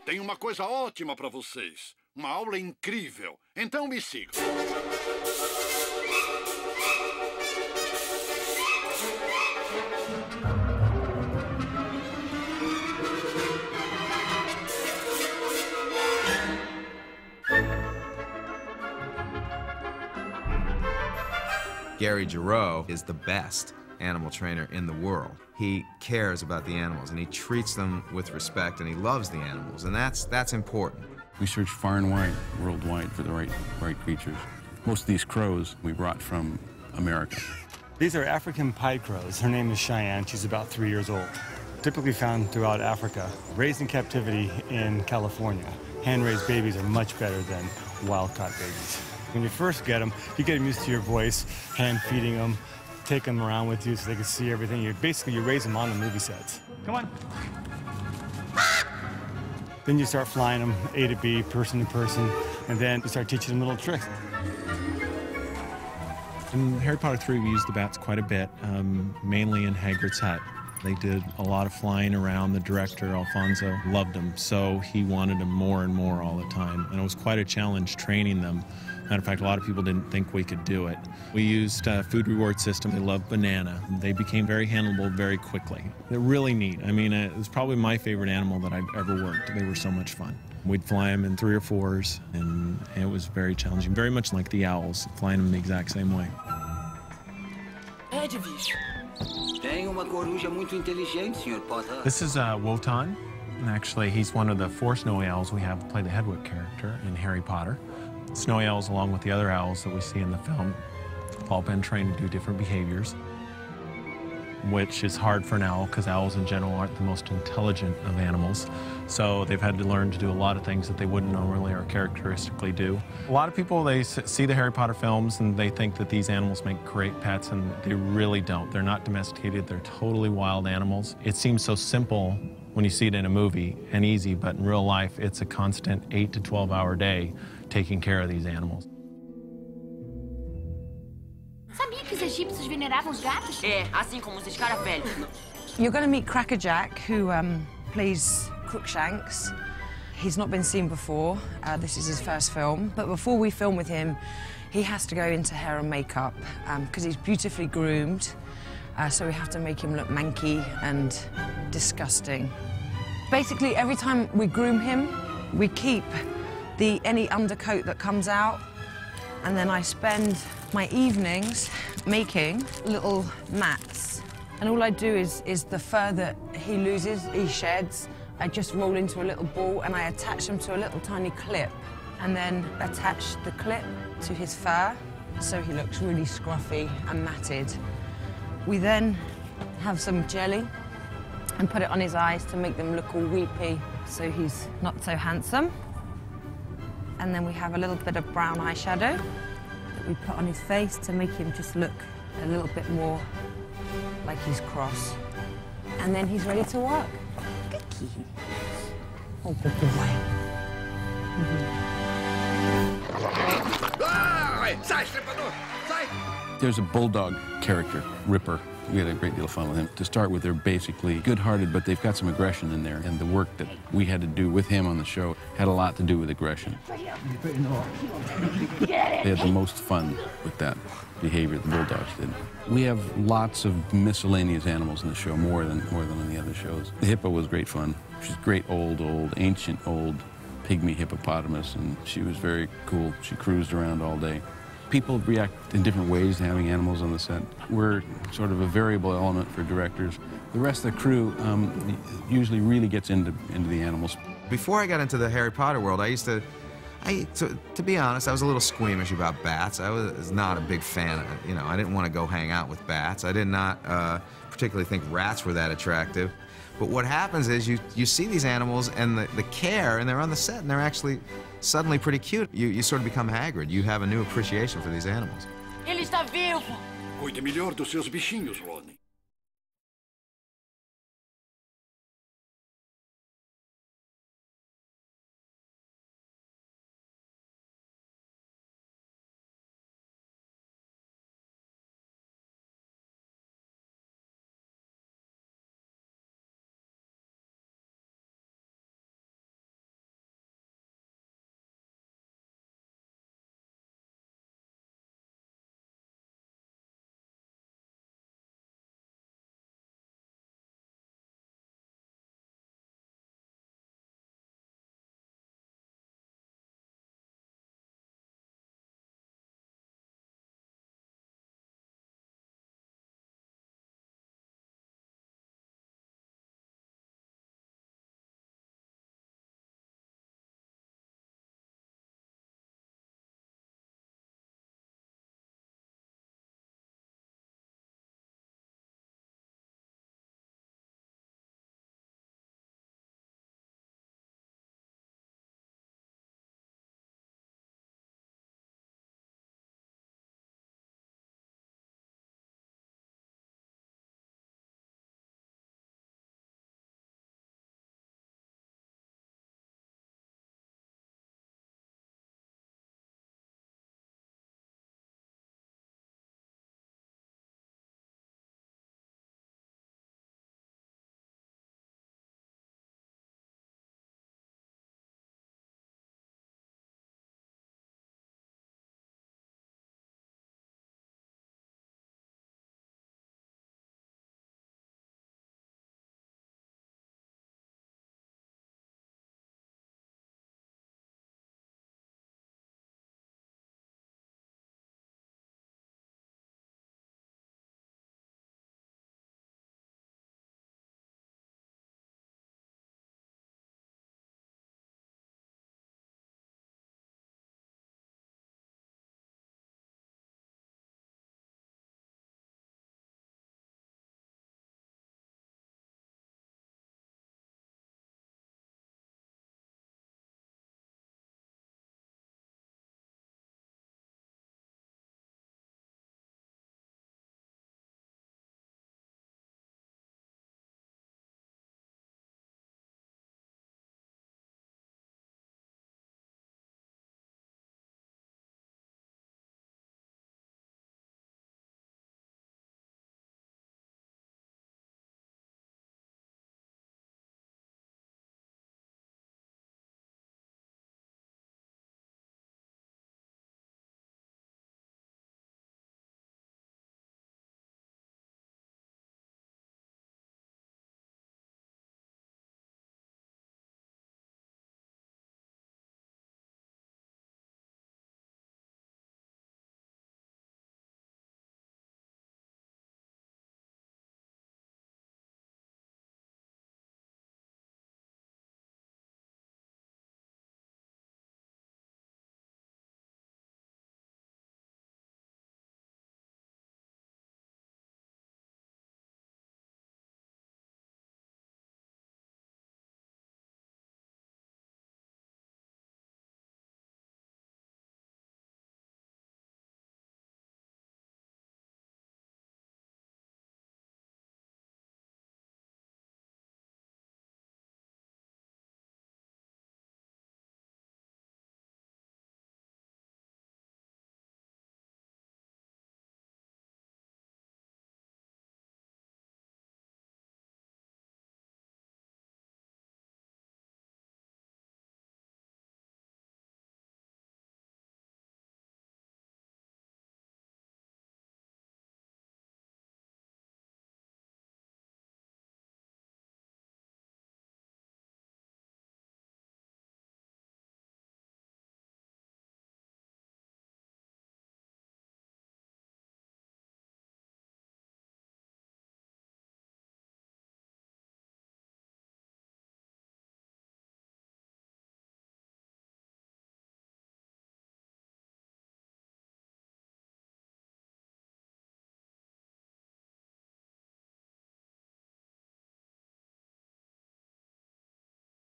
Tenho uma coisa ótima para vocês. Uma aula incrível. Então me sigam. Gary Giroux is the best animal trainer in the world. He cares about the animals, and he treats them with respect, and he loves the animals, and that's important. We searched far and wide, worldwide, for the right creatures. Most of these crows we brought from America. These are African pied crows. Her name is Cheyenne. She's about 3 years old. Typically found throughout Africa, raised in captivity in California. Hand-raised babies are much better than wild-caught babies. When you first get them, you get them used to your voice, hand-feeding them, take them around with you so they can see everything. You raise them on the movie sets. Come on. Then you start flying them A to B, person to person, and then you start teaching them little tricks. In Harry Potter 3, we used the bats quite a bit, mainly in Hagrid's hut. They did a lot of flying around. The director, Alfonso, loved them, so he wanted them more and more all the time. And it was quite a challenge training them. Matter of fact, a lot of people didn't think we could do it. We used a food reward system. They loved banana. They became very handleable very quickly. They're really neat. I mean, it was probably my favorite animal that I've ever worked. They were so much fun. We'd fly them in 3 or 4s, and it was very challenging, very much like the owls, flying them the exact same way. Tem uma coruja muito inteligente, Sr. Potter. This is Wotan, and actually he's one of the 4 snowy owls we have play the Hedwig character in Harry Potter. Snowy owls, along with the other owls that we see in the film, have all been trained to do different behaviors, which is hard for an owl because owls in general aren't the most intelligent of animals. So they've had to learn to do a lot of things that they wouldn't normally or characteristically do. A lot of people, they see the Harry Potter films and they think that these animals make great pets, and they really don't. They're not domesticated. They're totally wild animals. It seems so simple when you see it in a movie and easy, but in real life, it's a constant 8 to 12-hour day taking care of these animals. Sabia que os egípcios veneravam os gatos? É, assim como os escarafélios. You're going to meet Crackerjack, who plays Crookshanks. He's not been seen before. This is his first film. But before we film with him, he has to go into hair and makeup because he's beautifully groomed. So we have to make him look manky and disgusting. Basically, every time we groom him, we keep any undercoat that comes out, and then I spend my evenings making little mats. And all I do is the fur that he loses, he sheds, I just roll into a little ball and I attach them to a little tiny clip, and then attach the clip to his fur so he looks really scruffy and matted. We then have some jelly and put it on his eyes to make them look all weepy so he's not so handsome. And then we have a little bit of brown eyeshadow that we put on his face to make him just look a little bit more like he's cross. And then he's ready to work. Oh, good boy. There's a bulldog character, Ripper. We had a great deal of fun with him. To start with, they're basically good-hearted, but they've got some aggression in there. And the work that we had to do with him on the show had a lot to do with aggression. They had the most fun with that behavior the bulldogs did. We have lots of miscellaneous animals in the show, more than on the other shows. The hippo was great fun. She's a great ancient pygmy hippopotamus, and she was very cool. She cruised around all day. People react in different ways to having animals on the set. We're sort of a variable element for directors. The rest of the crew usually really gets into the animals. Before I got into the Harry Potter world, to be honest, I was a little squeamish about bats. I was not a big fan of it. I didn't want to go hang out with bats. I did not particularly think rats were that attractive. But what happens is you see these animals and the care, and they're on the set, and they're actually suddenly pretty cute. You sort of become Hagrid. You have a new appreciation for these animals. Ele está vivo! Cuide melhor dos seus bichinhos, Ron.